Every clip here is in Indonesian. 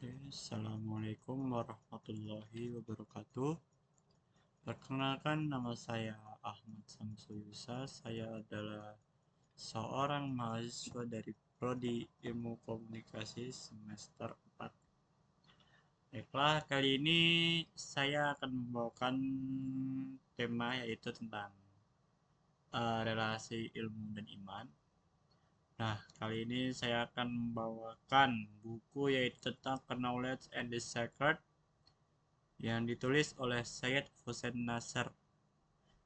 Assalamualaikum warahmatullahi wabarakatuh. Perkenalkan, nama saya Ahmad Samsul Yusa. Saya adalah seorang mahasiswa dari Prodi Ilmu Komunikasi semester 4. Baiklah, kali ini saya akan membawakan tema yaitu tentang relasi ilmu dan iman. Nah, kali ini saya akan membawakan buku yaitu tentang Knowledge and the Sacred yang ditulis oleh Syed Hussein Nasr,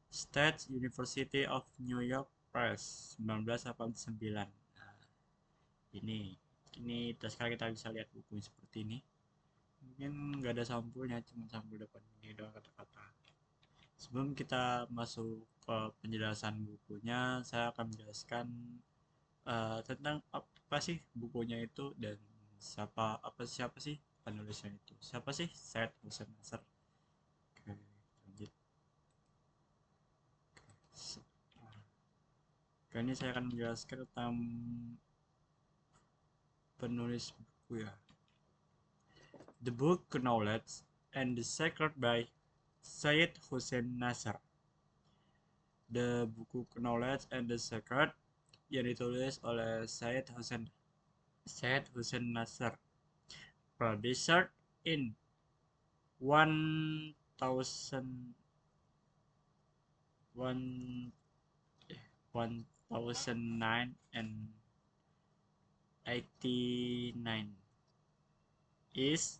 State University of New York Press, 1989. Nah, ini sekarang kita bisa lihat bukunya seperti ini. Mungkin nggak ada sampulnya, cuma sampul depan ini doang kata-kata. Sebelum kita masuk ke penjelasan bukunya, saya akan menjelaskan tentang apa sih bukunya itu dan siapa sih penulisnya itu. Siapa sih Syed Hussein Nasr? Oke, lanjut. Kali ini saya akan menjelaskan tentang penulis buku ya. The Book Knowledge and the Secret by Syed Hussein Nasr. The buku Knowledge and the Secret yang ditulis oleh Syed Hussein Nasr, published in 1000 1009 and 89, is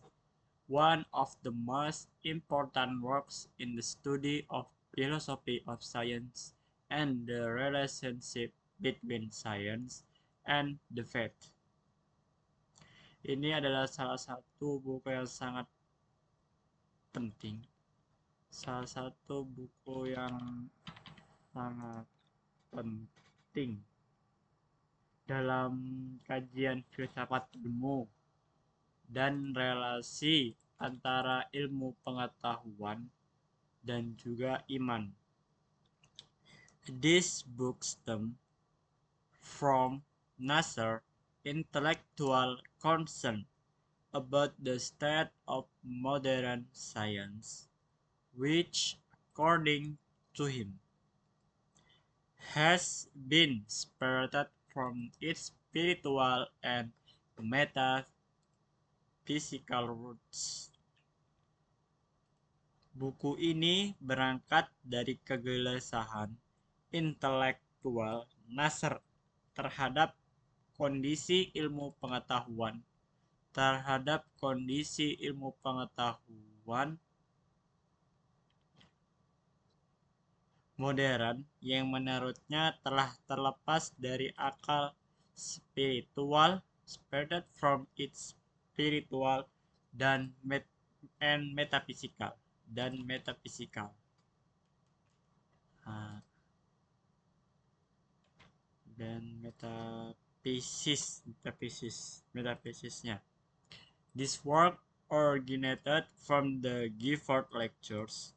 one of the most important works in the study of philosophy of science and the relationship between science and the faith. Ini adalah salah satu buku yang sangat penting, salah satu buku yang sangat penting dalam kajian filsafat ilmu dan relasi antara ilmu pengetahuan dan juga iman. This book stems from Nasr's intellectual concern about the state of modern science, which, according to him, has been separated from its spiritual and metaphysical roots. Buku ini berangkat dari kegelisahan intelektual Nasr terhadap kondisi ilmu pengetahuan modern yang menurutnya telah terlepas dari akal spiritual, separated from its spiritual dan metaphysical. Nah, dan metafisisnya. This work originated from the Gifford Lectures,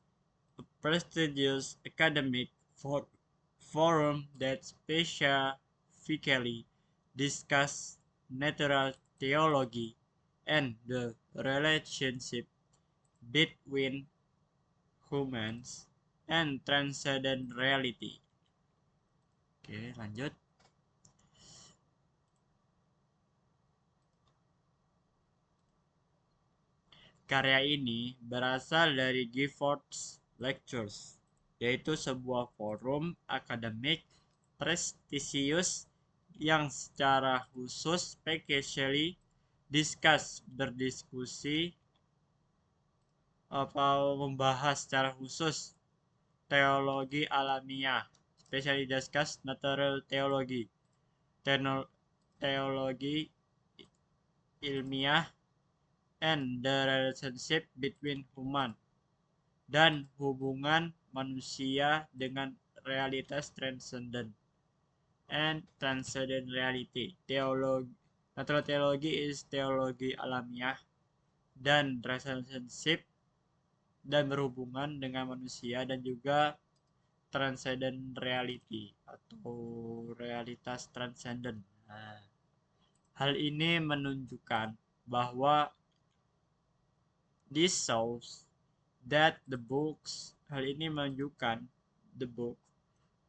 a prestigious academic forum that specifically discussed natural theology and the relationship between humans and transcendent reality. Oke, lanjut. Karya ini berasal dari Gifford's Lectures, yaitu sebuah forum akademik prestisius yang secara khusus berdiskusi atau membahas secara khusus teologi alamiah, especially discuss natural theology, teologi ilmiah, and the relationship between human, dan hubungan manusia dengan realitas transcendent and transcendent reality. Natural theology is teologi alamiah, dan relationship dan berhubungan dengan manusia, dan juga transcendent reality atau realitas transcendent. Nah, hal ini menunjukkan bahwa This shows that hal ini menunjukkan the book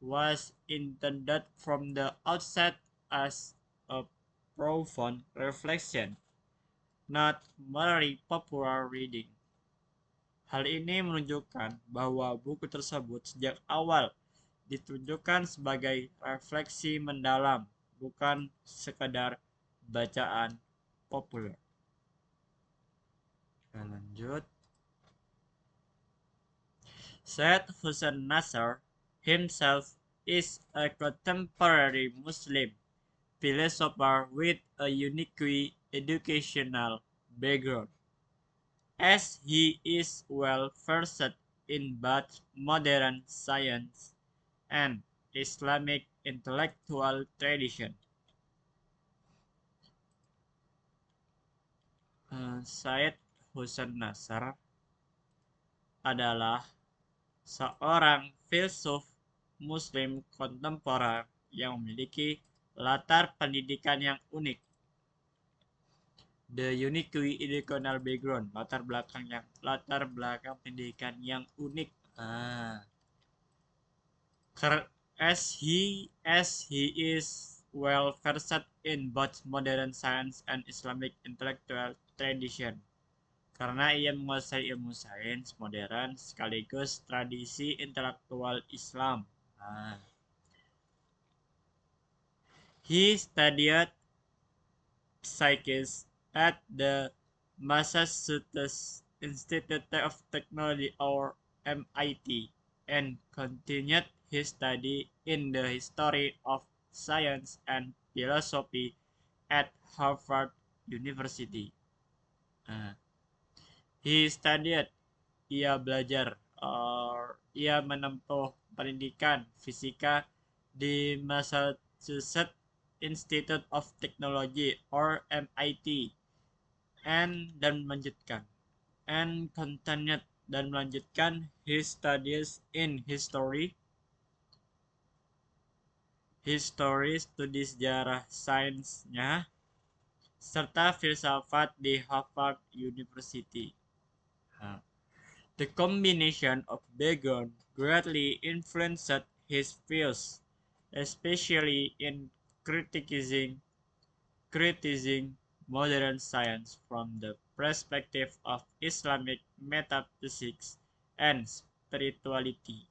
was intended from the outset as a profound reflection, not merely popular reading. Hal ini menunjukkan bahwa buku tersebut sejak awal ditunjukkan sebagai refleksi mendalam, bukan sekadar bacaan populer. Lanjut. Syed Hussein Nasr himself is a contemporary Muslim philosopher with a unique educational background, as he is well versed in both modern science and Islamic intellectual tradition. Syed Hussein Nasr adalah seorang filsuf Muslim kontemporer yang memiliki latar pendidikan yang unik. The unique educational background, latar belakang pendidikan yang unik. As he is well versed in both modern science and Islamic intellectual tradition. Karena ia menguasai ilmu sains modern sekaligus tradisi intelektual Islam. He studied physics at the Massachusetts Institute of Technology or MIT and continued his study in the history of science and philosophy at Harvard University. Ia menempuh pendidikan fisika di Massachusetts Institute of Technology or MIT dan melanjutkan his studies in history studi sejarah sainsnya serta filsafat di Harvard University. The combination of background greatly influenced his views, especially in criticizing modern science from the perspective of Islamic metaphysics and spirituality.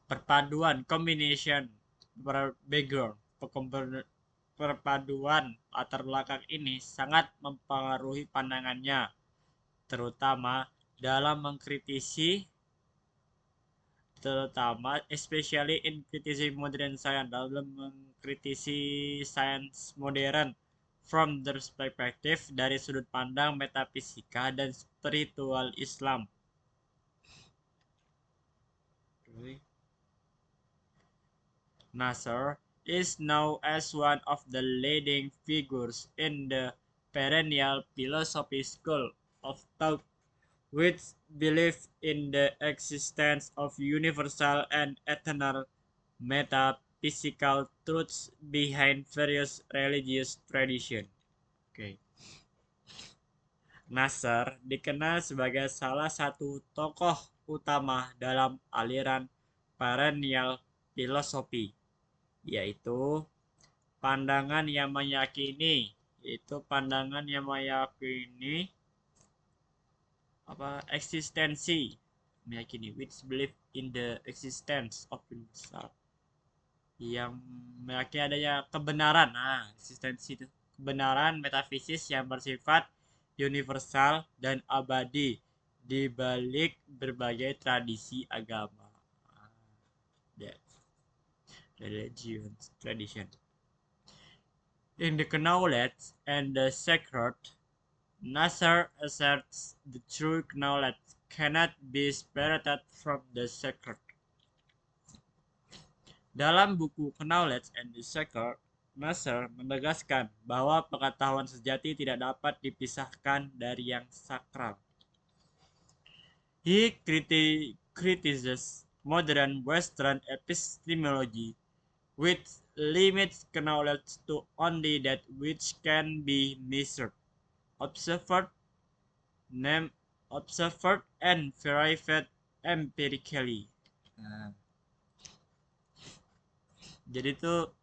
Perpaduan latar belakang ini sangat mempengaruhi pandangannya, terutama especially in criticizing modern science, dalam mengkritisi sains modern from the perspective dari sudut pandang metafisika dan spiritual Islam. Nasr is known as one of the leading figures in the perennial philosophy school of thought, which believe in the existence of universal and eternal metaphysical truths behind various religious traditions. Nasr dikenal sebagai salah satu tokoh utama dalam aliran perennial philosophy, yaitu pandangan yang meyakini which believe in the existence of universal, yang meyakini adanya kebenaran metafisis yang bersifat universal dan abadi di balik berbagai tradisi agama. Tradition. In the knowledge and the sacred, Nasr asserts the true knowledge cannot be separated from the sacred. Dalam buku Knowledge and the Sacred, Nasr menegaskan bahwa pengetahuan sejati tidak dapat dipisahkan dari yang sakral. He criticizes modern Western epistemology, which limits knowledge to only that which can be measured observed, observed and verified empirically. Nah, jadi tuh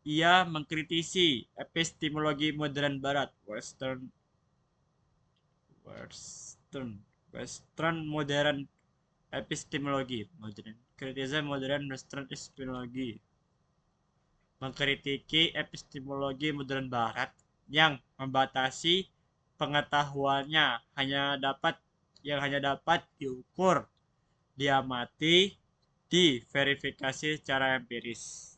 ia mengkritisi epistemologi modern barat, Western modern epistemologi, Western epistemologi, mengkritiki epistemologi modern barat yang membatasi pengetahuannya hanya dapat diukur, diamati, diverifikasi secara empiris.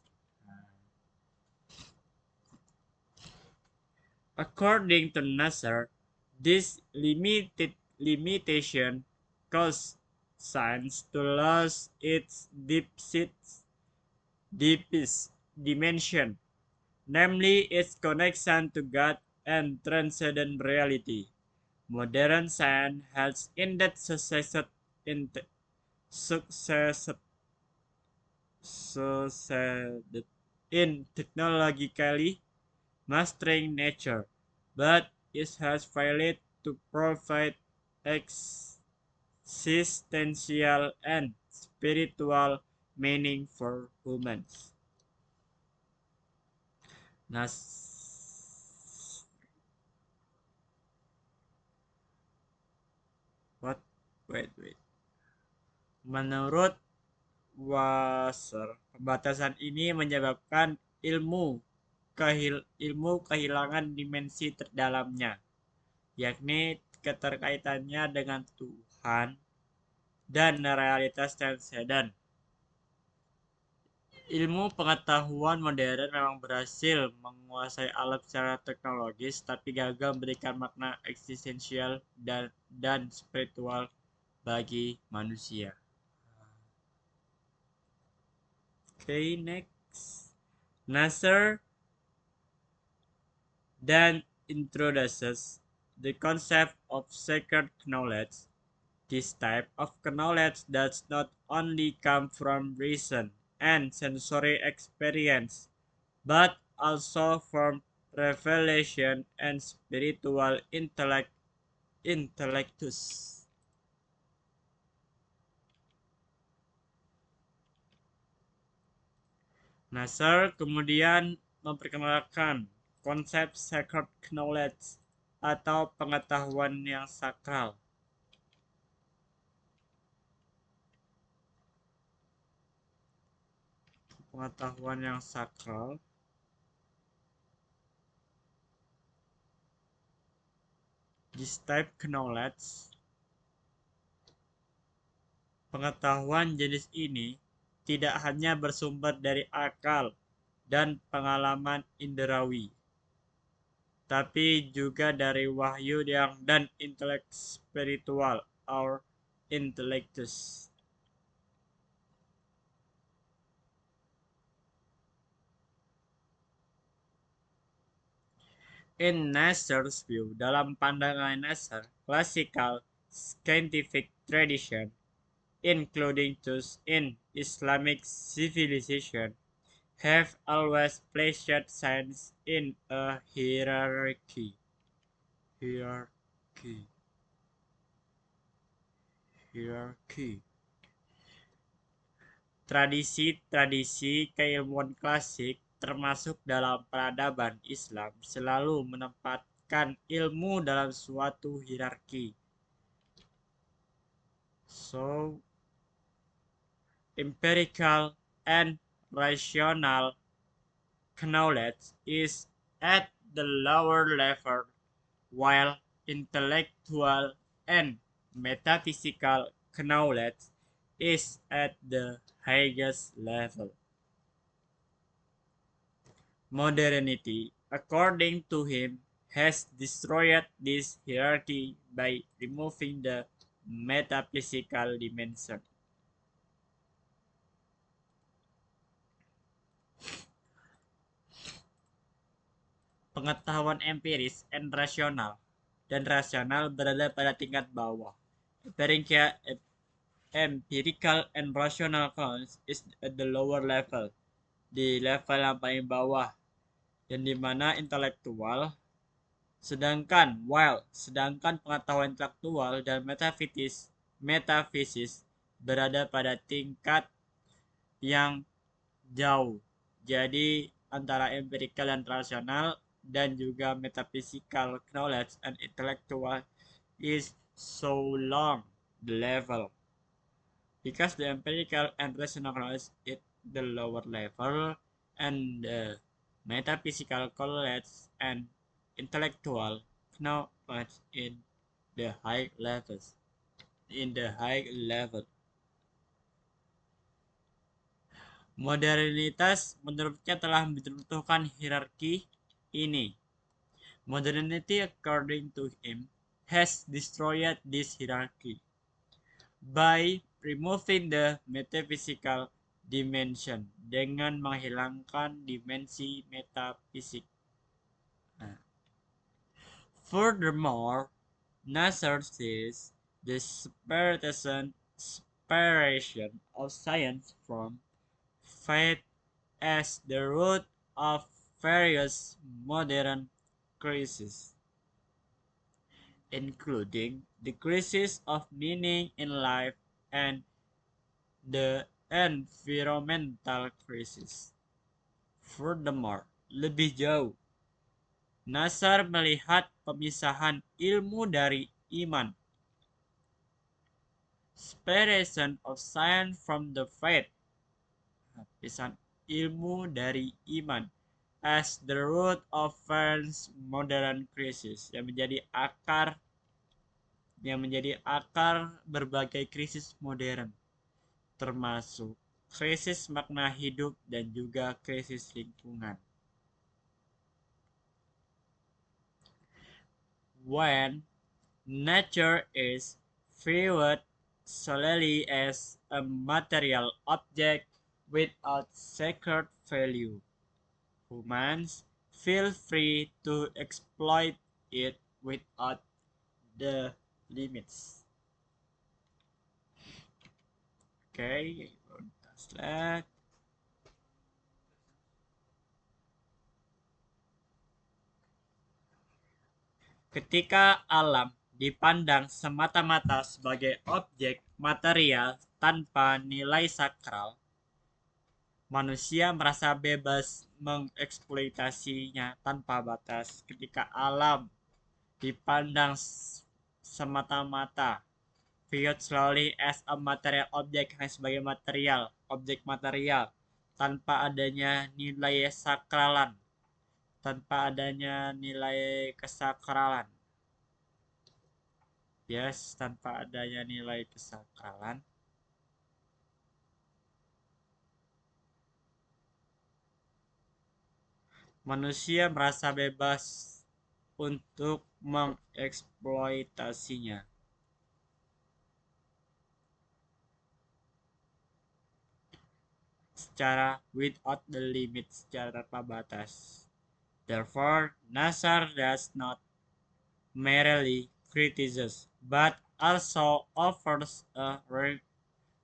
According to Nasser, this limitation caused science to lose its deepest dimension, namely its connection to God and transcendent reality. Modern science has indeed succeeded in technologically mastering nature, but it has failed to provide existential and spiritual meaning for humans. Menurut Wasser, pembatasan ini menyebabkan ilmu kehilangan dimensi terdalamnya, yakni keterkaitannya dengan Tuhan dan realitas transenden. Ilmu pengetahuan modern memang berhasil menguasai alam secara teknologis, tapi gagal memberikan makna eksistensial dan spiritual bagi manusia. Okay, next. Nasser then introduces the concept of sacred knowledge. This type of knowledge does not only come from reason and sensory experience, but also from revelation and spiritual intellectus. Nasser kemudian memperkenalkan konsep sacred knowledge atau pengetahuan yang sakral. Pengetahuan yang sakral this type knowledge, pengetahuan jenis ini tidak hanya bersumber dari akal dan pengalaman indrawi, tapi juga dari wahyu dan intelek spiritual or intellectus. In Nasser's view, dalam pandangan Nasser, classical scientific tradition, including those in Islamic civilization, have always placed science in a hierarchy. Tradisi-tradisi keilmuan klasik, termasuk dalam peradaban Islam, selalu menempatkan ilmu dalam suatu hierarki. So, empirical and rational knowledge is at the lower level, while intellectual and metaphysical knowledge is at the highest level. Modernity, according to him, has destroyed this hierarchy by removing the metaphysical dimension. Pengetahuan empiris dan rasional berada pada tingkat bawah. Empirical and rational knowledge is at the lower level, di level yang paling bawah, yang dimana intelektual Sedangkan pengetahuan intelektual dan metafisis berada pada tingkat yang jauh. Jadi antara empirical dan rasional dan juga metaphysical knowledge and intellectual is so long the level, because the empirical and rational knowledge is the lower level and the metaphysical knowledge and intellectual knowledge the high levels in the high level. Modernitas menurutnya telah menjatuhkan hierarki ini. Modernity, according to him, has destroyed this hierarchy by removing the metaphysical dimension, dengan menghilangkan dimensi metafisik. Furthermore, Nasser sees the separation of science from faith as the root of various modern crises, including the crisis of meaning in life and the environmental crisis. Furthermore, lebih jauh, Nasser melihat pemisahan ilmu dari iman, separation of science from the faith, pemisahan ilmu dari iman, as the root of various modern crisis, yang menjadi akar berbagai krisis modern, termasuk krisis makna hidup dan juga krisis lingkungan. When nature is viewed solely as a material object without sacred value, humans feel free to exploit it without the limits. Okay, slide. Ketika alam dipandang semata-mata sebagai objek material tanpa nilai sakral, manusia merasa bebas mengeksploitasinya tanpa batas. Ketika alam dipandang semata-mata, viewed solely as a material object, hanya sebagai objek material, tanpa adanya nilai sakralan, tanpa adanya nilai kesakralan. Tanpa adanya nilai kesakralan, manusia merasa bebas untuk mengeksploitasinya. Secara without the limit, secara tanpa batas. Therefore, Nasser does not merely criticize, but also offers a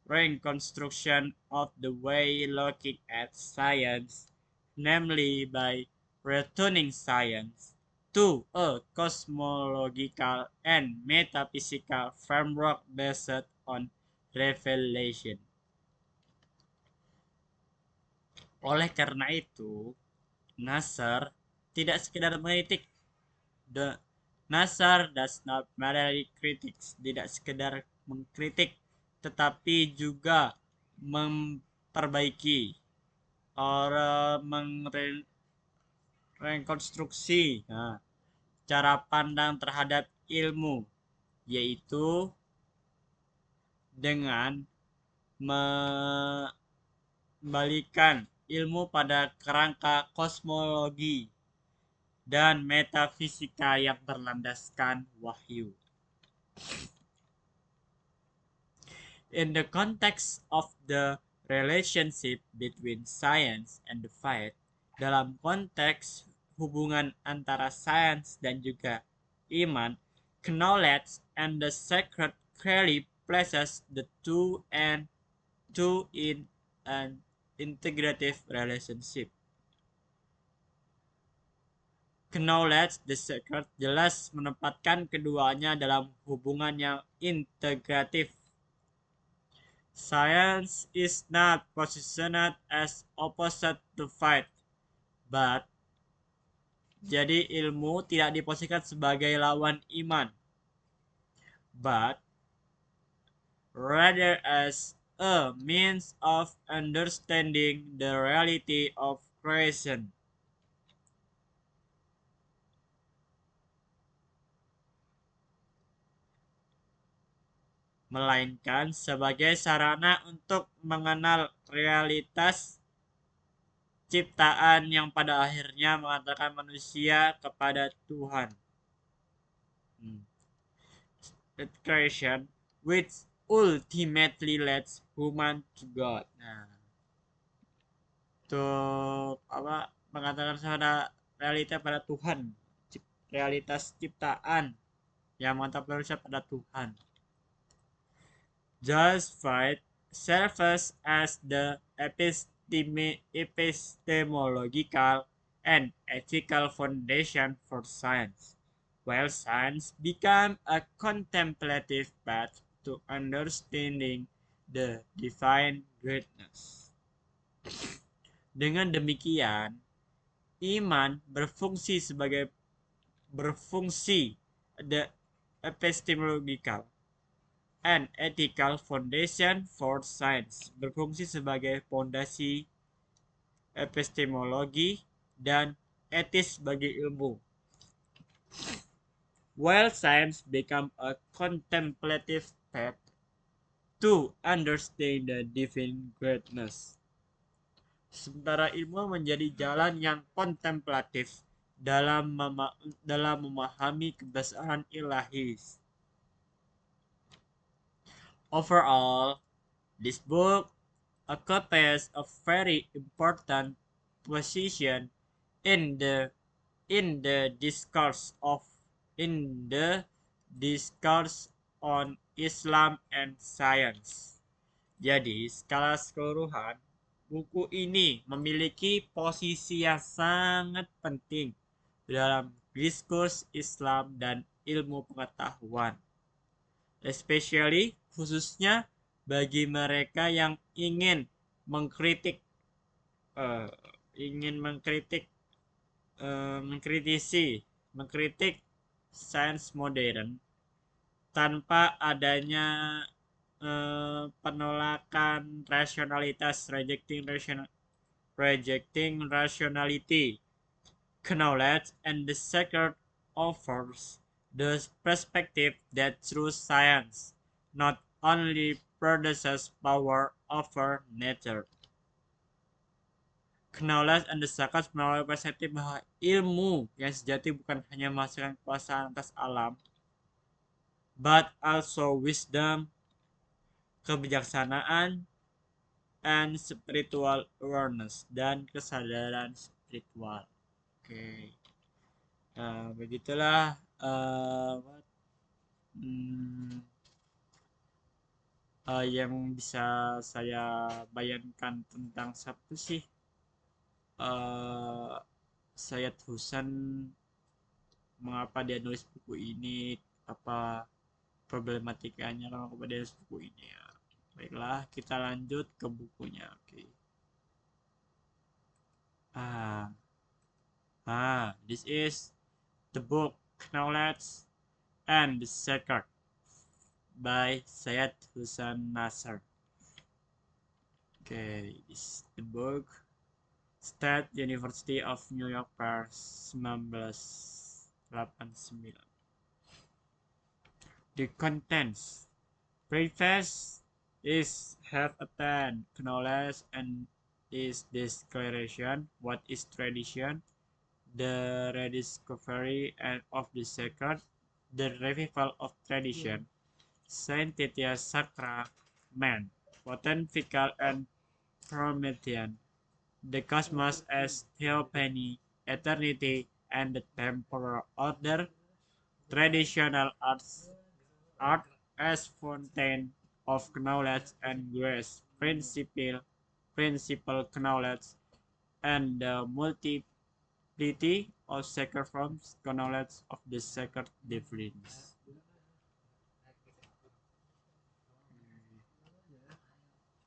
reconstruction of the way looking at science, namely by returning science to a cosmological and metaphysical framework based on revelation. Oleh karena itu, Nasser tidak sekedar mengkritik. Nasser does not merely critics, tidak sekedar mengkritik, tetapi juga memperbaiki rekonstruksi cara pandang terhadap ilmu, yaitu dengan membalikan ilmu pada kerangka kosmologi dan metafisika yang berlandaskan wahyu. In the context of the relationship between science and the faith, dalam konteks hubungan antara sains dan juga iman, knowledge and the sacred clearly places the two in an integrative relationship. Knowledge the Secret jelas menempatkan keduanya dalam hubungan yang integratif. Science is not positioned as opposite to faith, but jadi ilmu tidak diposisikan sebagai lawan iman, but rather as a means of understanding the reality of creation. Melainkan sebagai sarana untuk mengenal realitas ciptaan yang pada akhirnya mengantarkan manusia kepada Tuhan. Creation which ultimately leads human to God. Nah, untuk mengatakan pada realita pada Tuhan, realitas ciptaan yang mengantar manusia pada Tuhan. Just faith serves as the epistemological and ethical foundation for science, while science became a contemplative path to understanding the divine greatness. Dengan demikian, iman berfungsi the epistemological and ethical foundation for science, berfungsi sebagai fondasi epistemologi dan etis bagi ilmu. While science become a contemplative path to understand the divine greatness. Sementara ilmu menjadi jalan yang kontemplatif dalam memahami kebesaran ilahi. Overall, this book occupies a very important position in the discourse on Islam and science. Jadi, skala keseluruhan, buku ini memiliki posisi yang sangat penting dalam diskurs Islam dan ilmu pengetahuan. Especially khususnya bagi mereka yang ingin mengkritik sains modern tanpa adanya penolakan rasionalitas, rejecting rationality. Knowledge and the Secret offers the perspective that true science not only produces power over nature. Knowledge and the Secret melalui perspektif bahwa ilmu yang sejati bukan hanya menghasilkan kekuasaan atas alam, but also wisdom, kebijaksanaan, and spiritual awareness, dan kesadaran spiritual. Oke. Nah, begitulah yang bisa saya bayangkan tentang Sabtu sih. Saya Husan, mengapa dia nulis buku ini, apa problematikanya kenapa dia nulis buku ini ya. Baiklah, kita lanjut ke bukunya. Oke. This is the book Knowledge and the Secret by Syed Husan Nasr. Okay, this is the book. State University of New York Press 1989. The contents. Preface is have attained knowledge and is this declaration. What is tradition? The rediscovery of the secret, the revival of tradition, Saint Titius Sacra, man, pontifical and Promethean, the cosmos as theophany, eternity, and the temporal order, traditional art as fountain of knowledge and grace, principal knowledge, and the multiplicity of sacred forms, knowledge of the sacred divines.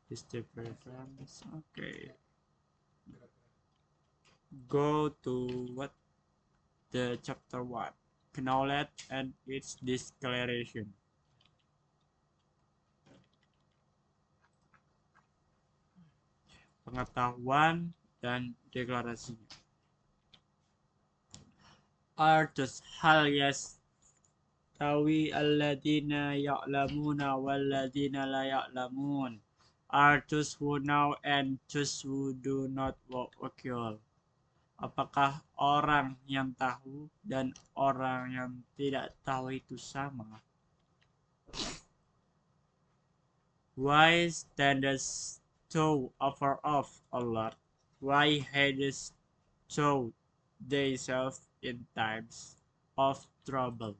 Is the preference okay? Go to what the chapter 1, knowledge and its declaration. Pengetahuan dan deklarasinya. Artus hal yastawi alladina ya'lamuna walladina la ya'lamun. Artus who know and those who do not occur. Apakah orang yang tahu dan orang yang tidak tahu itu sama? Why standest thou afar off, O Lord? Why hadest thou thyself in times of trouble?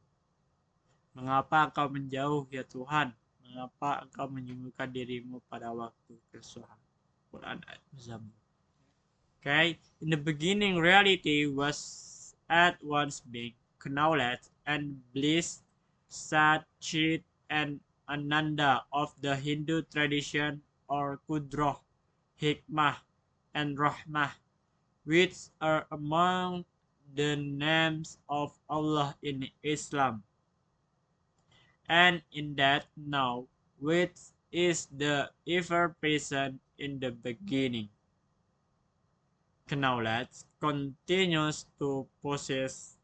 Mengapa engkau menjauh, ya Tuhan? Mengapa engkau menyembunyikan dirimu pada waktu kesusahan? Quran Zabur. Okay, in the beginning, reality was at once being, knowledge and bliss, Satchit and Ananda of the Hindu tradition, or Kudroh, Hikmah, and Rahmah, which are among the names of Allah in Islam. And in that now, which is the ever-present in the beginning. Knowledge continues to possesses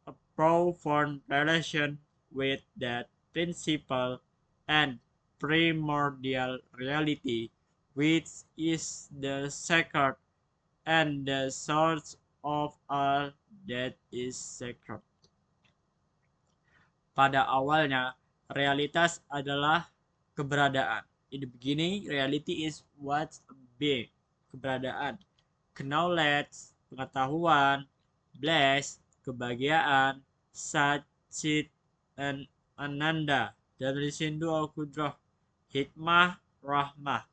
a profound relation with that principal and primordial reality, which is the sacred and the source of all that is sacred. Pada awalnya, realitas adalah keberadaan. In the beginning, reality is what's being. Keberadaan, knowledge, pengetahuan, bliss, kebahagiaan, Satchit, and Ananda, dari Sindu Al-Qudrah, Hikmah, Rahmah,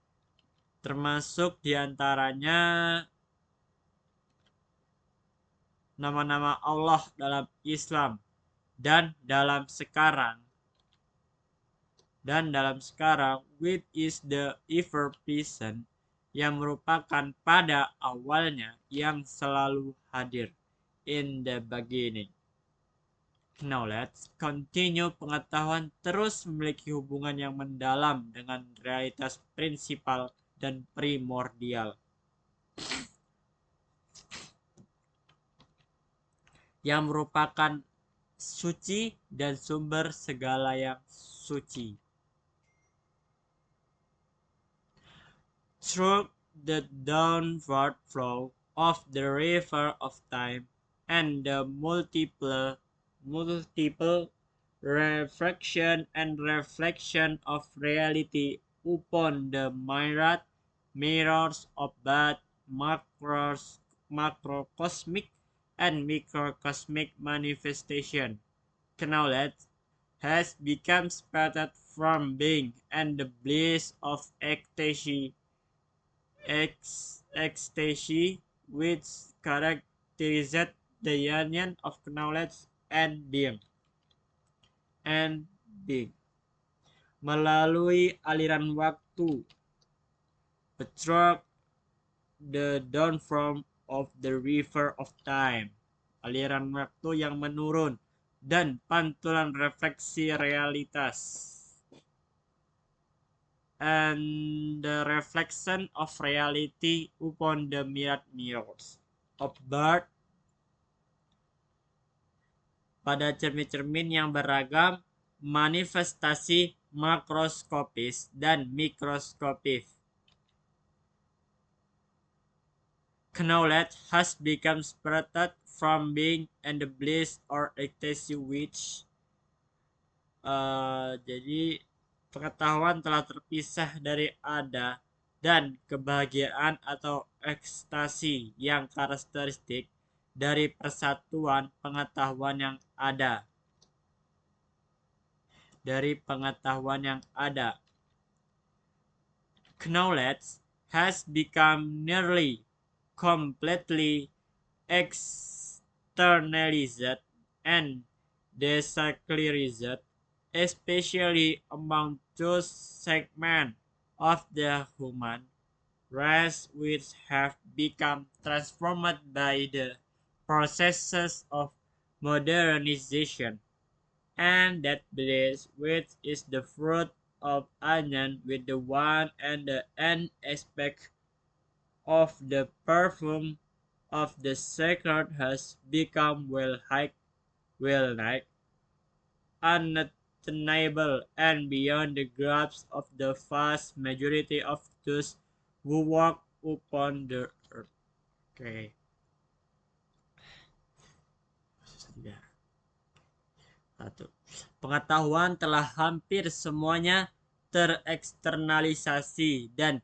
termasuk diantaranya nama-nama Allah dalam Islam dan dalam sekarang, which is the ever-present, yang merupakan pada awalnya yang selalu hadir, in the beginning. Knowledge continue, pengetahuan terus memiliki hubungan yang mendalam dengan realitas prinsipal dan primordial, yang merupakan suci dan sumber segala yang suci. Through the downward flow of the river of time and the multiple refraction and reflection of reality upon the mirrors of both macrocosmic and microcosmic manifestation, knowledge has become separated from being and the bliss of ecstasy which characterized the union of knowledge and being. Melalui aliran waktu, through the downflow of the river of time, aliran waktu yang menurun dan pantulan refleksi realitas, and the reflection of reality upon the mirrors of birth, pada cermin-cermin yang beragam, manifestasi makroskopis dan mikroskopis. Knowledge has become separated from being and the bliss or ecstasy which jadi pengetahuan telah terpisah dari ada dan kebahagiaan atau ekstasi yang karakteristik dari persatuan pengetahuan yang ada. Knowledge has become nearly completely externalized and desacralized, especially among those segments of the human race which have become transformed by the processes of modernization, and that bliss which is the fruit of union with the one and the end aspect of the perfume of the sacred has become well nigh unattainable and beyond the grasp of the vast majority of those who walk upon the earth. Oke. Satu. Pengetahuan telah hampir semuanya tereksternalisasi dan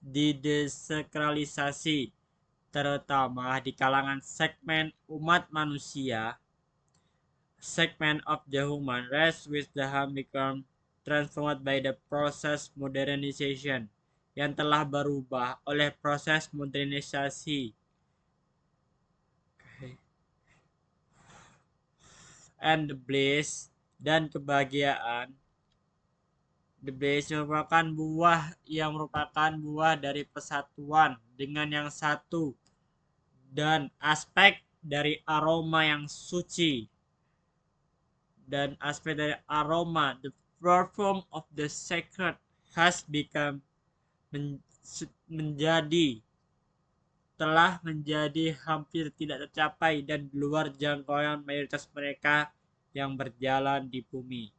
didesakralisasi, terutama di kalangan segmen umat manusia, segment of the human race which have become transformed by the process modernization, yang telah berubah oleh proses modernisasi. And the bliss dan kebahagiaan. The bliss merupakan buah dari persatuan dengan yang satu dan aspek dari aroma yang suci. Dan aspek dari aroma, the perfume of the sacred has become telah menjadi hampir tidak tercapai dan di luar jangkauan mayoritas mereka yang berjalan di bumi.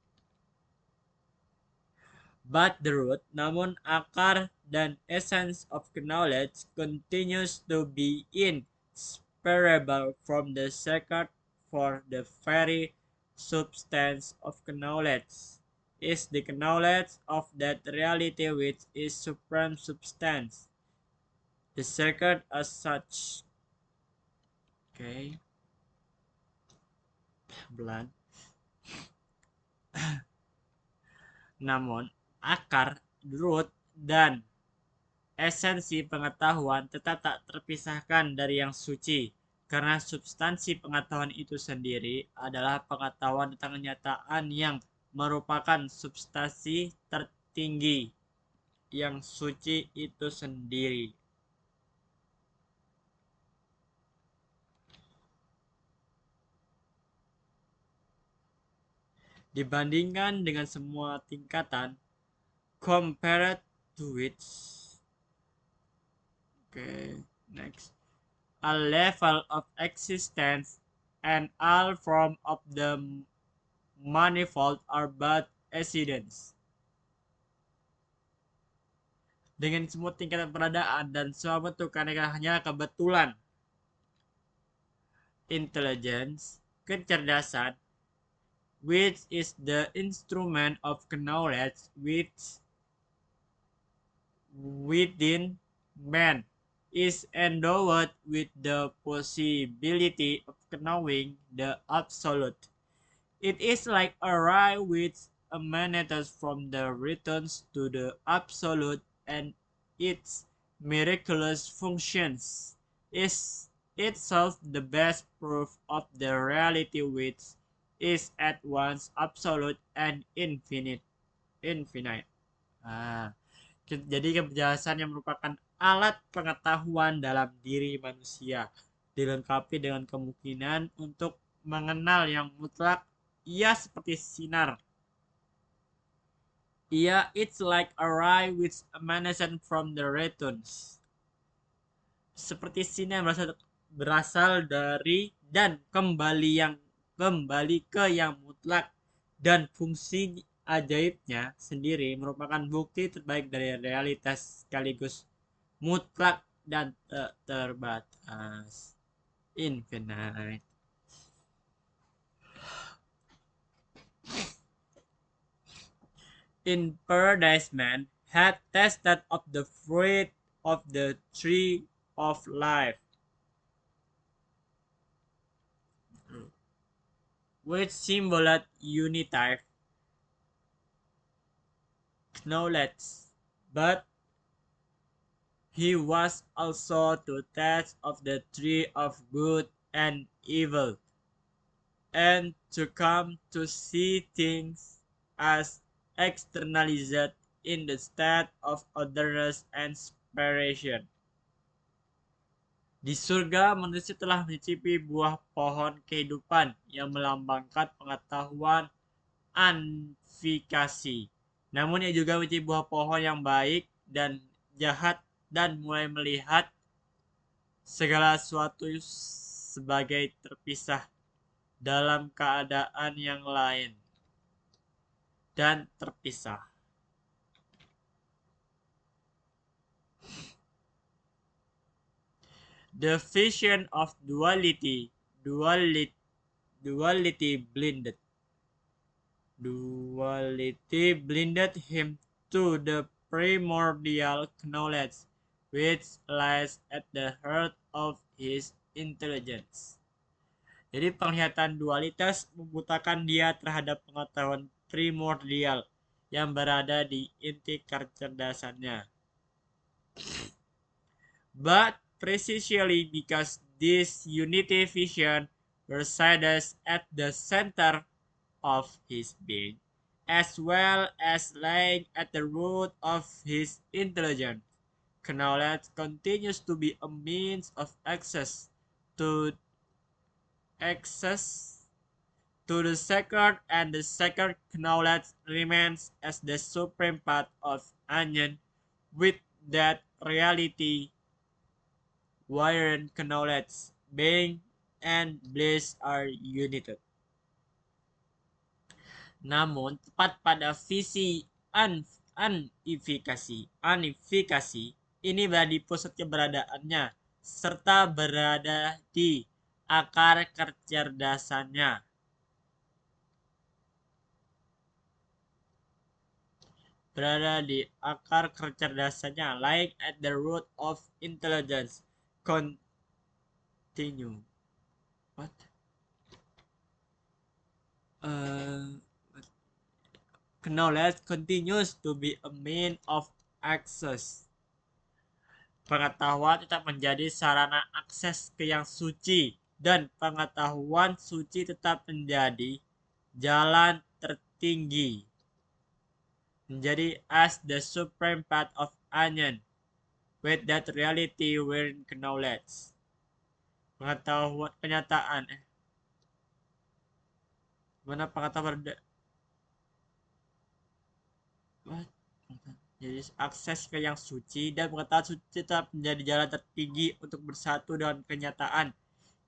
But the root, namun akar dan essence of knowledge continues to be inseparable from the sacred, for the very substance of knowledge is the knowledge of that reality which is supreme substance, the sacred as such. Okay. Blood. Namun, akar, root, dan esensi pengetahuan tetap tak terpisahkan dari yang suci, karena substansi pengetahuan itu sendiri adalah pengetahuan tentang kenyataan yang merupakan substansi tertinggi yang suci itu sendiri. Dibandingkan dengan semua tingkatan, compared to which, next, a level of existence and all form of the manifold are but accidents. Dengan semua tingkatan peradaan dan semua bentuk keanekaragaman hanya kebetulan. Intelligence, kecerdasan, which is the instrument of knowledge which within man is endowed with the possibility of knowing the absolute. It is like a ray which emanates from the returns to the absolute, and its miraculous functions is itself the best proof of the reality which is at once absolute and infinite. Jadi kejelasan yang merupakan alat pengetahuan dalam diri manusia, dilengkapi dengan kemungkinan untuk mengenal yang mutlak. Ia seperti sinar. It's like a ray which emanates from the returns. Seperti sinar berasal dari dan kembali ke yang mutlak, dan fungsi ajaibnya sendiri merupakan bukti terbaik dari realitas sekaligus mutlak dan terbatas. Infinite. In paradise, man had tasted of the fruit of the tree of life, which symbolized unity, knowledge, but He was also to taste of the tree of good and evil, and to come to see things as externalized in the state of otherness and separation. Di surga, manusia telah mencicipi buah pohon kehidupan yang melambangkan pengetahuan anfikasi. Namun ia juga mencicipi buah pohon yang baik dan jahat dan mulai melihat segala sesuatu sebagai terpisah dalam keadaan yang lain dan terpisah. The vision of duality blinded him to the primordial knowledge which lies at the heart of his intelligence. Jadi penglihatan dualitas membutakan dia terhadap pengetahuan primordial yang berada di inti kecerdasannya. But precisely because this unity vision resides at the center of his being, as well as lying at the root of his intelligence, knowledge continues to be a means of access to the sacred, and the sacred knowledge remains as the supreme part of union with that reality wherein knowledge, being, and bliss are united. Namun, tepat pada visi unifikasi ini berada di pusat keberadaannya, serta berada di akar kecerdasannya. Lying at the root of intelligence. Continue. What? Knowledge continues to be a means of access. Pengetahuan tetap menjadi sarana akses ke yang suci, dan pengetahuan suci tetap menjadi jalan tertinggi. Menjadi as the supreme part of union with that reality wherein knowledge. Pengetahuan kenyataan. Mana pengetahuan jadi akses ke yang suci, dan pengetahuan suci tetap menjadi jalan tertinggi untuk bersatu dengan kenyataan,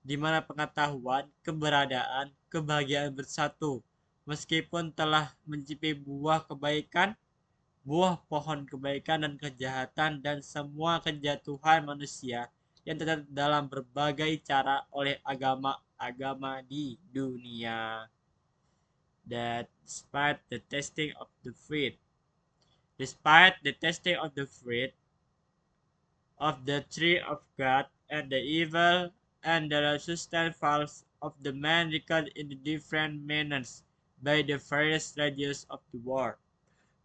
di mana pengetahuan, keberadaan, kebahagiaan bersatu, meskipun telah mencicipi buah kebaikan, buah pohon kebaikan dan kejahatan, dan semua kejatuhan manusia yang terjadi dalam berbagai cara oleh agama-agama di dunia. That despite the testing of the fruit of the tree of God, and the evil and the resistant faults of the man recorded in the different manners by the various religions of the world,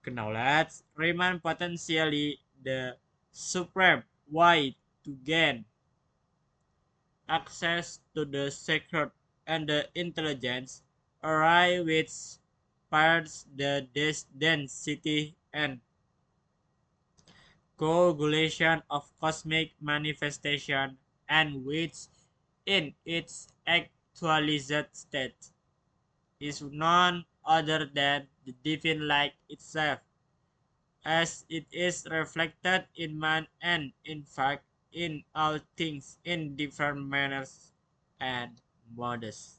knowledge remain potentially the supreme way to gain access to the sacred, and the intelligence arrive which parts the density and coagulation of cosmic manifestation, and which in its actualized state is none other than the divine light itself, as it is reflected in man and in fact in all things in different manners and modes.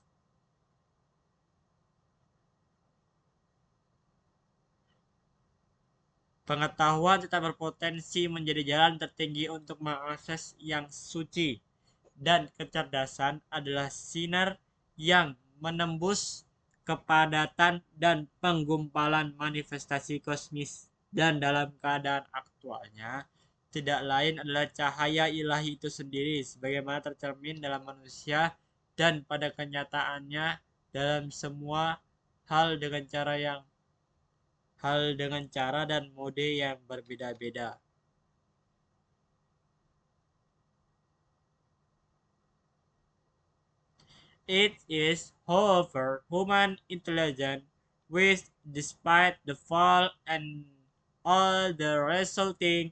Pengetahuan tetap berpotensi menjadi jalan tertinggi untuk mengakses yang suci, dan kecerdasan adalah sinar yang menembus kepadatan dan penggumpalan manifestasi kosmis, dan dalam keadaan aktualnya tidak lain adalah cahaya ilahi itu sendiri, sebagaimana tercermin dalam manusia dan pada kenyataannya dalam semua hal dengan cara dan mode yang berbeda-beda. It is, however, human intelligence which, despite the fall and all the resulting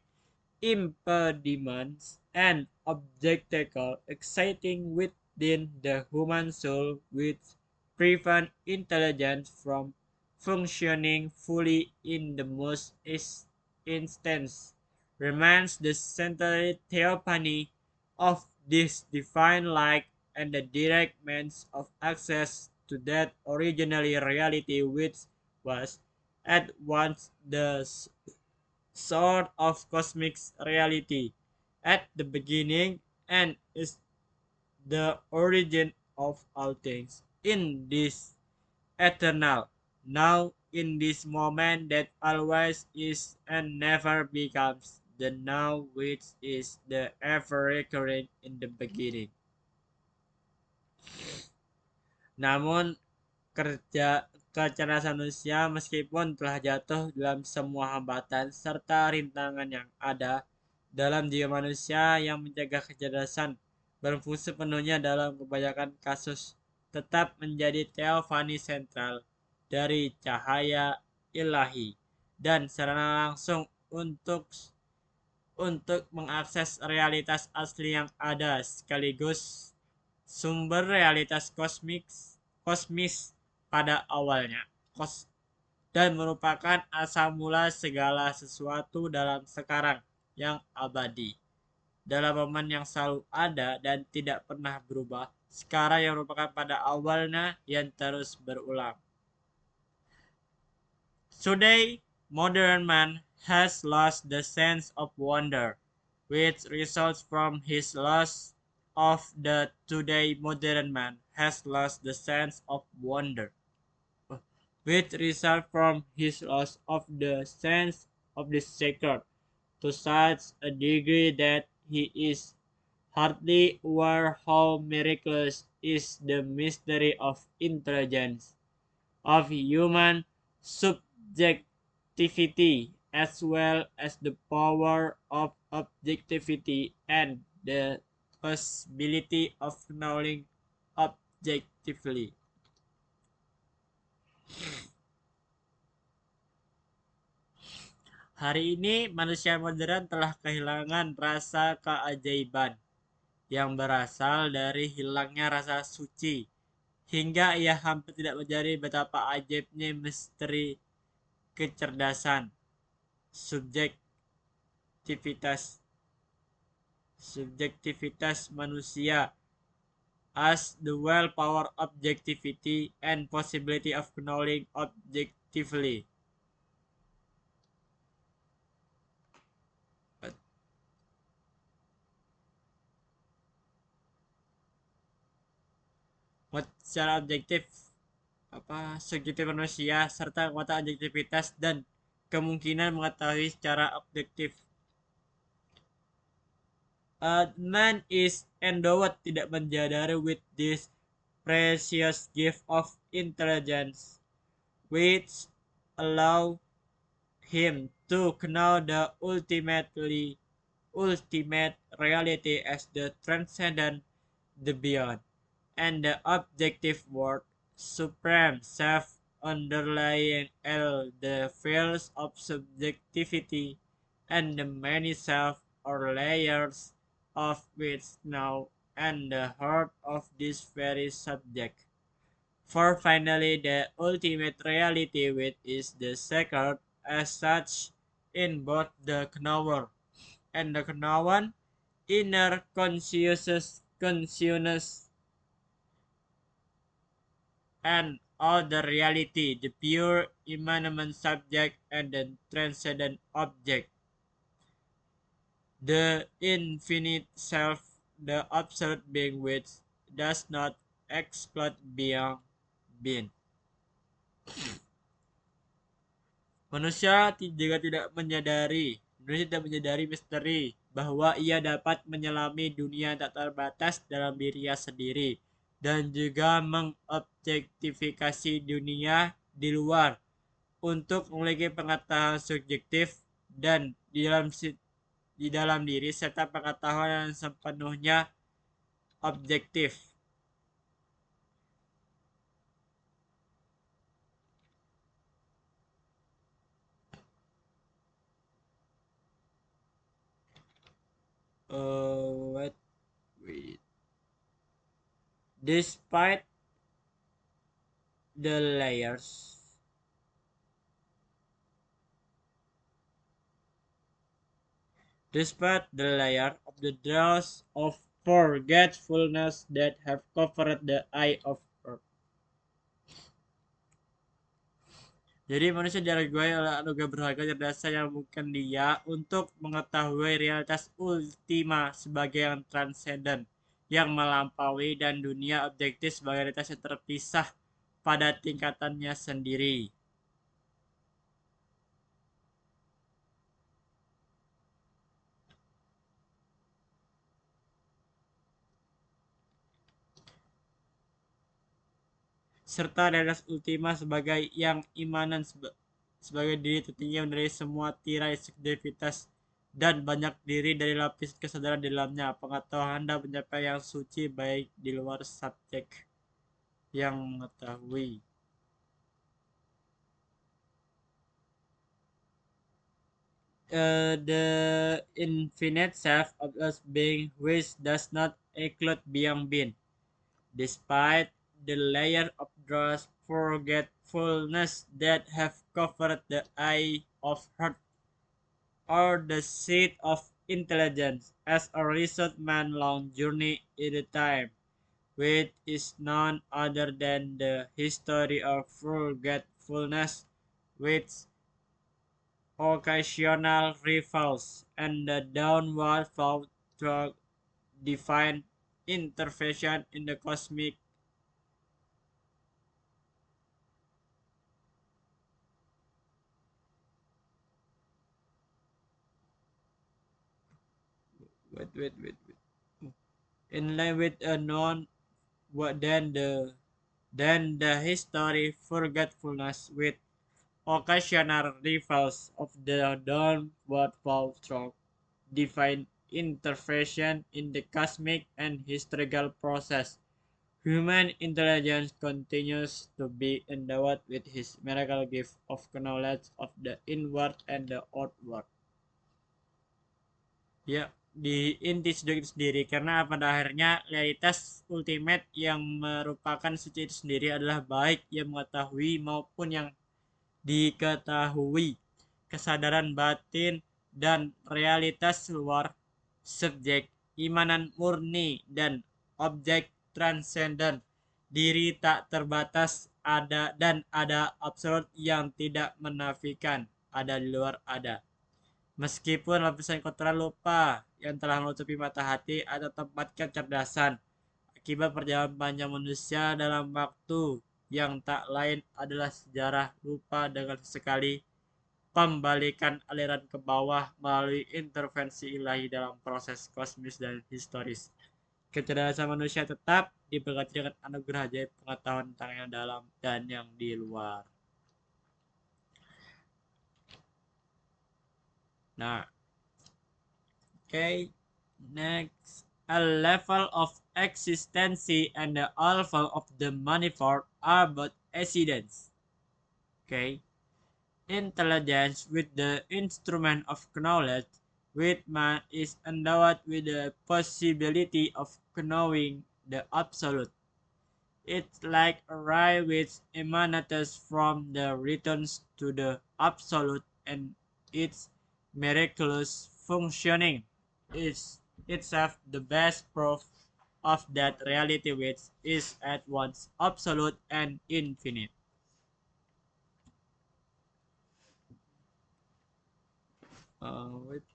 impediments and obstacles exciting within the human soul, which prevent intelligence from functioning fully in the most instance, remains the central theophany of this divine light and the direct means of access to that originally reality which was at once the sort of cosmic reality at the beginning and is the origin of all things in this eternal now in this moment that always is and never becomes the now which is the ever recurring in the beginning. Namun kecerdasan manusia meskipun telah jatuh dalam semua hambatan serta rintangan yang ada dalam jiwa manusia yang menjaga kecerdasan berfungsi penuhnya dalam kebanyakan kasus tetap menjadi teofani sentral dari cahaya ilahi dan secara langsung untuk mengakses realitas asli yang ada sekaligus sumber realitas kosmis pada awalnya dan merupakan asal mula segala sesuatu dalam sekarang yang abadi dalam momen yang selalu ada dan tidak pernah berubah sekarang yang merupakan pada awalnya yang terus berulang. Today, modern man has lost the sense of wonder, which results from his loss of the today modern man has lost the sense of wonder, which result from his loss of the sense of the sacred to such a degree that he is hardly aware how miraculous is the mystery of intelligence, of human subjectivity, as well as the power of objectivity and the possibility of knowing objectively. Hari ini manusia modern telah kehilangan rasa keajaiban yang berasal dari hilangnya rasa suci, hingga ia hampir tidak menyadari betapa ajaibnya misteri kecerdasan, subjektivitas manusia, as the well power objectivity and possibility of knowing objectively. Secara objektif subjektif manusia serta kekuatan objektivitas dan kemungkinan mengetahui secara objektif. Man is endowed tidak menjadari with this precious gift of intelligence, which allow him to know the ultimate reality as the transcendent, the beyond, and the objective world, supreme self underlying all the fields of subjectivity and the many self or layers of which now and the heart of this very subject. For finally the ultimate reality which is the sacred as such in both the knower and the known inner consciousness and all the reality, the pure immanent subject and the transcendent object, the infinite self, the absolute being which does not exclude beyond being. Manusia juga tidak menyadari misteri bahwa ia dapat menyelami dunia tak terbatas dalam dirinya sendiri dan juga mengobjektifikasi dunia di luar untuk memiliki pengetahuan subjektif dan di dalam diri serta pengetahuan yang sepenuhnya objektif. What? Wait. Despite the layers, despite the layer of the dross of forgetfulness that have covered the eye of earth. Jadi manusia dihargai oleh anugerah berharga cerdas yang mungkin dia untuk mengetahui realitas ultima sebagai yang transenden, yang melampaui dan dunia objektif sebagai realitas yang terpisah pada tingkatannya sendiri. Serta realitas ultima sebagai yang imanan sebagai diri tertinggi dari semua tirai subjektivitas dan banyak diri dari lapis kesadaran di dalamnya. Pengetahuan Anda mencapai yang suci baik di luar subjek yang mengetahui. The infinite self of us being which does not include beyond being, despite the layer of dross forgetfulness that have covered the eye of heart, or the seat of intelligence, as a result man long journey in the time, which is none other than the history of forgetfulness, which occasional rivals, and the downward flow through divine intervention in the cosmic. Wait. In line with a known then the history forgetfulness with occasional rivals of the downward flow through divine intervention in the cosmic and historical process. Human intelligence continues to be endowed with his miracle gift of knowledge of the inward and the outward. Ya, di inti itu sendiri karena pada akhirnya realitas ultimate yang merupakan suci itu sendiri adalah baik yang mengetahui maupun yang diketahui, kesadaran batin dan realitas luar, subjek, imanan murni dan objek transenden, diri tak terbatas, ada dan ada absolut yang tidak menafikan ada di luar ada. Meskipun lapisan kotoran lupa yang telah menutupi mata hati atau tempat kecerdasan, akibat perjalanan panjang manusia dalam waktu yang tak lain adalah sejarah lupa dengan sekali pembalikan aliran ke bawah melalui intervensi ilahi dalam proses kosmis dan historis. Kecerdasan manusia tetap diberkati dengan anugerah ajaib pengetahuan tentang yang dalam dan yang di luar. Nah, okay, next. A level of existency and the level of the manifold are both accidents. Okay. Intelligence with the instrument of knowledge, with man is endowed with the possibility of knowing the absolute. It's like a ray which emanates from the returns to the absolute, and its miraculous functioning is itself the best proof of that reality which is at once absolute and infinite. Wait.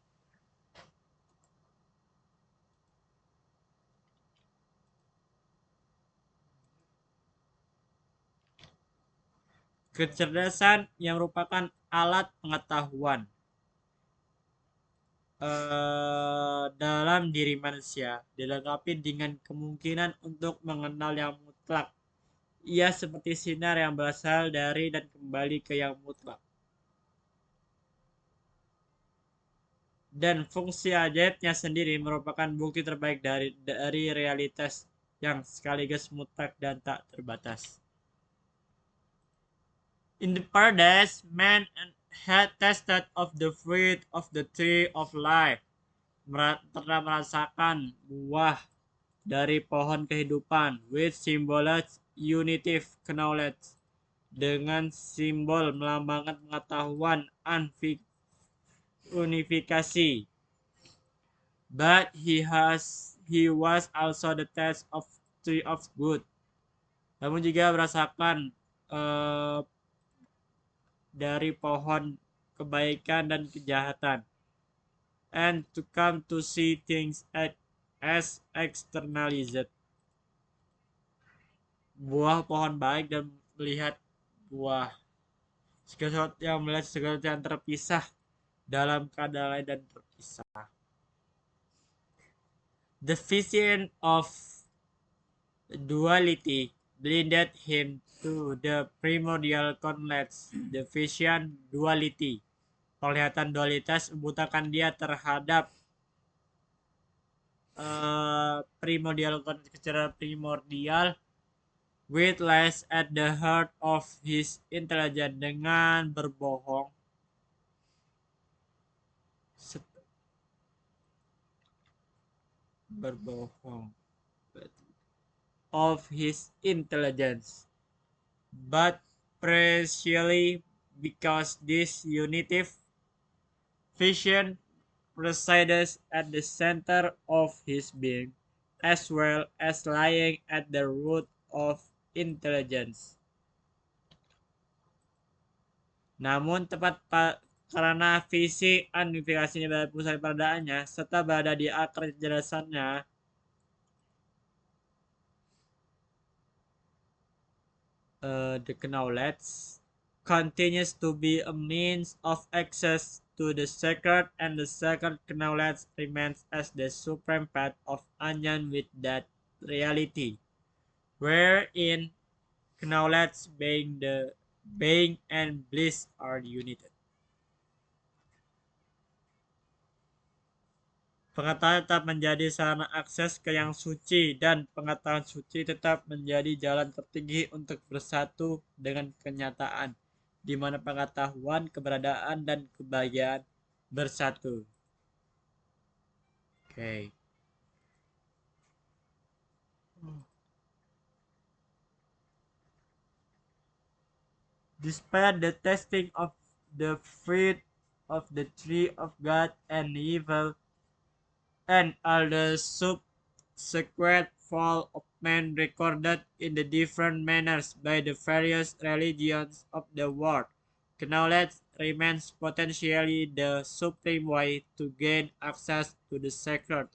Kecerdasan yang merupakan alat pengetahuan dalam diri manusia dilengkapi dengan kemungkinan untuk mengenal yang mutlak. Ia seperti sinar yang berasal dari dan kembali ke yang mutlak. Dan fungsi ajaibnya sendiri merupakan bukti terbaik dari realitas yang sekaligus mutlak dan tak terbatas. In the paradise, man had tasted of the fruit of the tree of life, pernah merasakan buah dari pohon kehidupan, which symbolize unitive knowledge, dengan simbol melambangkan pengetahuan unifikasi. But he was also the taste of tree of good. Namun juga merasakan eh, dari pohon kebaikan dan kejahatan, and to come to see things as externalized. Buah pohon baik dan melihat buah segala sesuatu yang melihat segala sesuatu yang terpisah dalam keadaan lain dan terpisah. The vision of duality blinded him to the primordial concepts. The vision duality, penglihatan dualitas, membutakan dia terhadap primordial secara primordial, with lies at the heart of his intelligence, dengan berbohong of his intelligence, but precisely because this unitive vision resides at the center of his being, as well as lying at the root of intelligence. Namun tepat karena visi unifikasinya pada pusat peradaannya serta berada di akar kecerdasannya, the knowledge continues to be a means of access to the sacred, and the sacred knowledge remains as the supreme path of union with that reality, wherein knowledge, being and bliss are united. Pengetahuan tetap menjadi sarana akses ke yang suci, dan pengetahuan suci tetap menjadi jalan tertinggi untuk bersatu dengan kenyataan, di mana pengetahuan, keberadaan, dan kebahagiaan bersatu. Okay. Despite the tasting of the fruit of the tree of God and evil, and all the subsequent fall of man recorded in the different manners by the various religions of the world, knowledge remains potentially the supreme way to gain access to the sacred,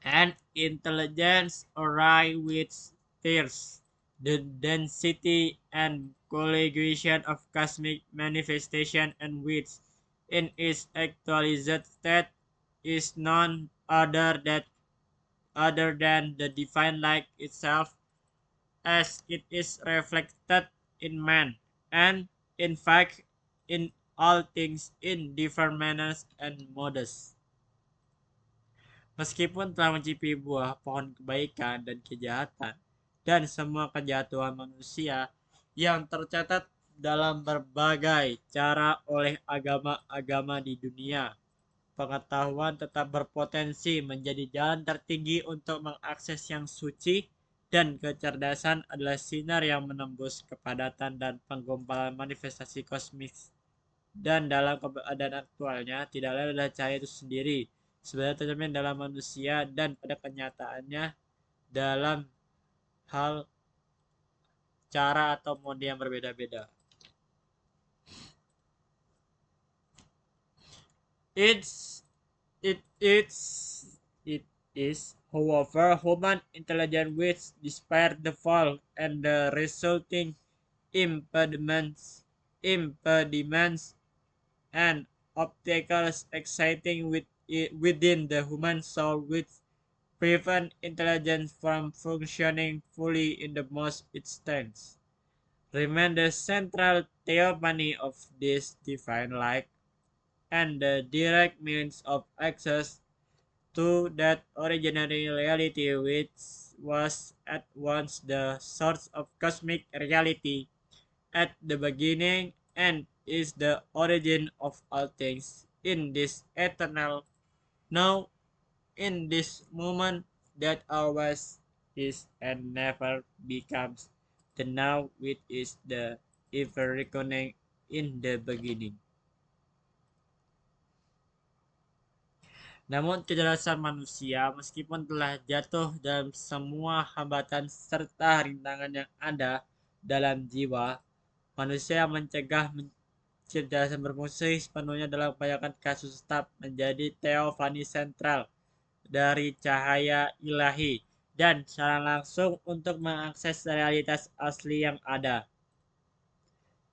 and intelligence arrives with tears the density and colligation of cosmic manifestation, and which, in its actualized state, is none other than the divine light itself, as it is reflected in man, and in fact in all things in different manners and modes. Meskipun telah mencicipi buah pohon kebaikan dan kejahatan, dan semua kejatuhan manusia yang tercatat dalam berbagai cara oleh agama-agama di dunia, pengetahuan tetap berpotensi menjadi jalan tertinggi untuk mengakses yang suci, dan kecerdasan adalah sinar yang menembus kepadatan dan penggumpalan manifestasi kosmik, dan dalam keadaan aktualnya tidak lain adalah cahaya itu sendiri sebenarnya tercermin dalam manusia, dan pada kenyataannya dalam hal cara atau mode yang berbeda-beda. It is, however, human intelligence which, despite the fall and the resulting impediments and obstacles exciting within the human soul, which prevent intelligence from functioning fully in the most extent, remain the central theophany of this divine light, and the direct means of access to that originary reality which was at once the source of cosmic reality at the beginning, and is the origin of all things in this eternal now, in this moment that always is and never becomes the now, which is the ever reckoning in the beginning. Namun kecerdasan manusia meskipun telah jatuh dalam semua hambatan serta rintangan yang ada dalam jiwa, manusia mencegah kecerdasan berfungsi sepenuhnya dalam kebanyakan kasus tetap menjadi teofani sentral dari cahaya ilahi dan secara langsung untuk mengakses realitas asli yang ada,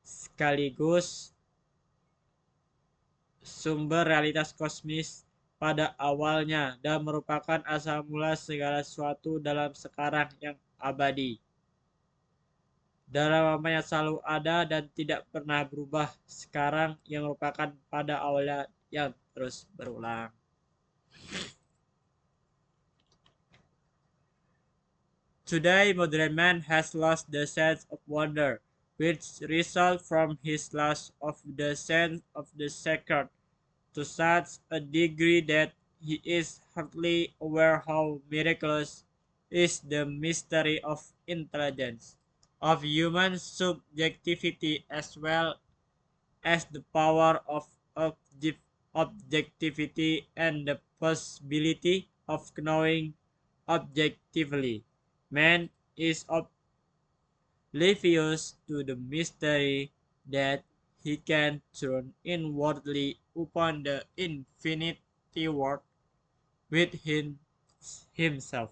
sekaligus sumber realitas kosmis pada awalnya dan merupakan asal mula segala sesuatu dalam sekarang yang abadi. Dalam namanya selalu ada dan tidak pernah berubah sekarang yang merupakan pada awalnya yang terus berulang. Today, modern man has lost the sense of wonder, which results from his loss of the sense of the sacred, to such a degree that he is hardly aware how miraculous is the mystery of intelligence, of human subjectivity, as well as the power of objectivity and the possibility of knowing objectively. Man is oblivious to the mystery that he can turn inwardly upon the infinity world within himself,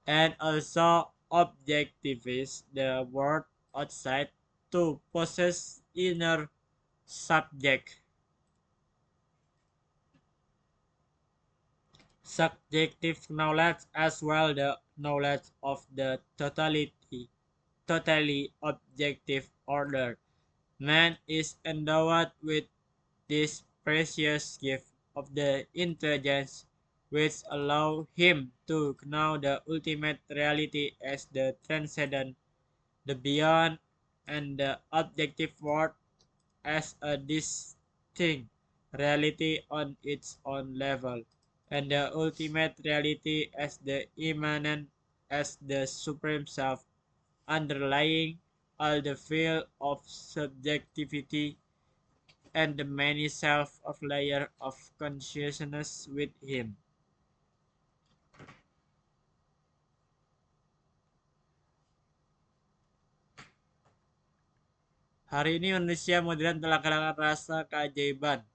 and also objectives the world outside to possess inner subjective knowledge as well the knowledge of the totally objective order. Man is endowed with this precious gift of the intelligence which allow him to know the ultimate reality as the transcendent, the beyond, and the objective world as a distinct reality on its own level, and the ultimate reality as the immanent, as the supreme self, underlying all the field of subjectivity and the many self of layer of consciousness with him. Hari ini manusia modern telah kehilangan rasa keajaiban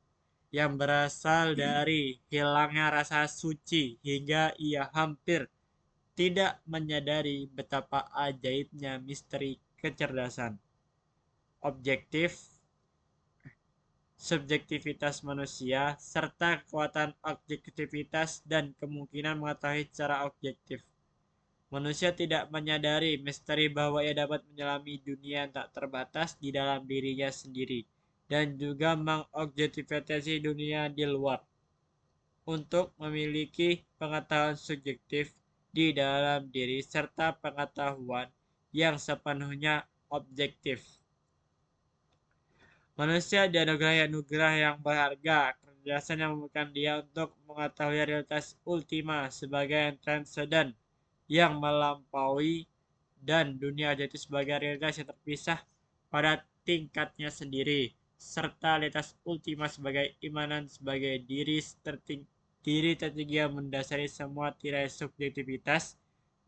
yang berasal dari hilangnya rasa suci hingga ia hampir tidak menyadari betapa ajaibnya misteri kecerdasan objektif, subjektivitas manusia, serta kekuatan objektivitas dan kemungkinan mengetahui secara objektif. Manusia tidak menyadari misteri bahwa ia dapat menyelami dunia yang tak terbatas di dalam dirinya sendiri dan juga mengobjektifikasi dunia di luar untuk memiliki pengetahuan subjektif di dalam diri serta pengetahuan yang sepenuhnya objektif. Manusia dianugerahi anugerah yang berharga, kecerdasan yang memungkinkan dia untuk mengetahui realitas ultima sebagai yang transenden, yang melampaui, dan dunia objektif sebagai realitas yang terpisah pada tingkatnya sendiri, serta realitas ultima sebagai imanan sebagai diri tertinggi yang mendasari semua tirai subjektivitas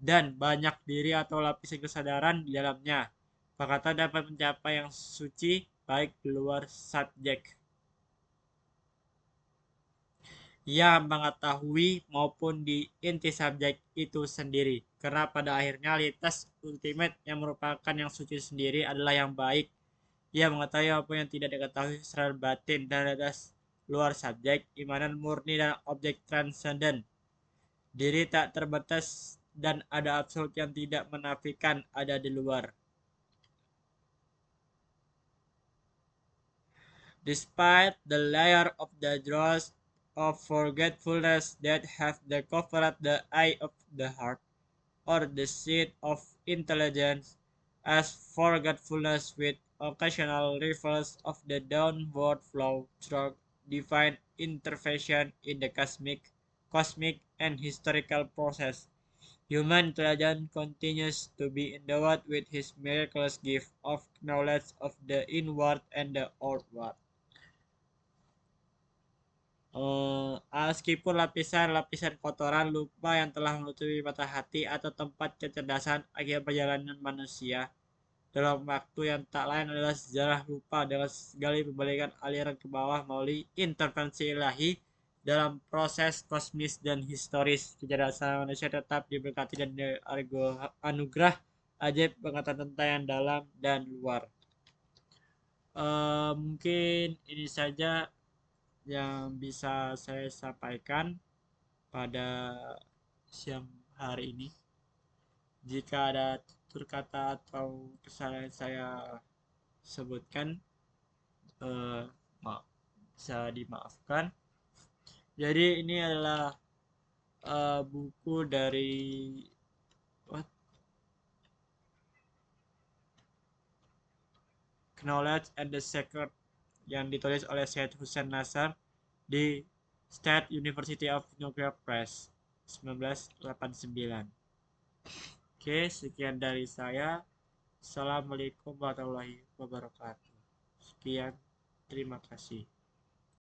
dan banyak diri atau lapisan kesadaran di dalamnya. Maka dapat mencapai yang suci baik di luar subjek yang mengetahui maupun di inti subjek itu sendiri, karena pada akhirnya realitas ultimate yang merupakan yang suci sendiri adalah yang baik. Ia mengetahui apa yang tidak diketahui secara batin dan realitas luar subjek, imanan murni dan objek transenden, diri tak terbatas dan ada absolut yang tidak menafikan ada di luar. Despite the layer of the dross of forgetfulness that have covered the eye of the heart, or the seat of intelligence, as forgetfulness with occasional rivers of the downward flow through divine intervention in the cosmic and historical process. Human intelligence continues to be endowed with his miraculous gift of knowledge of the inward and the outward. Meskipun lapisan-lapisan kotoran lupa yang telah menutupi mata hati atau tempat kecerdasan akibat perjalanan manusia dalam waktu yang tak lain adalah sejarah lupa dengan segala perbalikan aliran ke bawah melalui intervensi ilahi dalam proses kosmis dan historis. Kecerdasan manusia tetap diberkati dan anugerah ajaib pengetahuan tentang yang dalam dan luar. Mungkin ini saja yang bisa saya sampaikan pada siang hari ini. Jika ada tutur kata atau kesalahan saya sebutkan, bisa dimaafkan. Jadi ini adalah buku dari Knowledge and the Secret yang ditulis oleh Syed Hussein Nasr di State University of Newcastle Press 1989. Oke, sekian dari saya. Assalamualaikum warahmatullahi wabarakatuh. Sekian, terima kasih.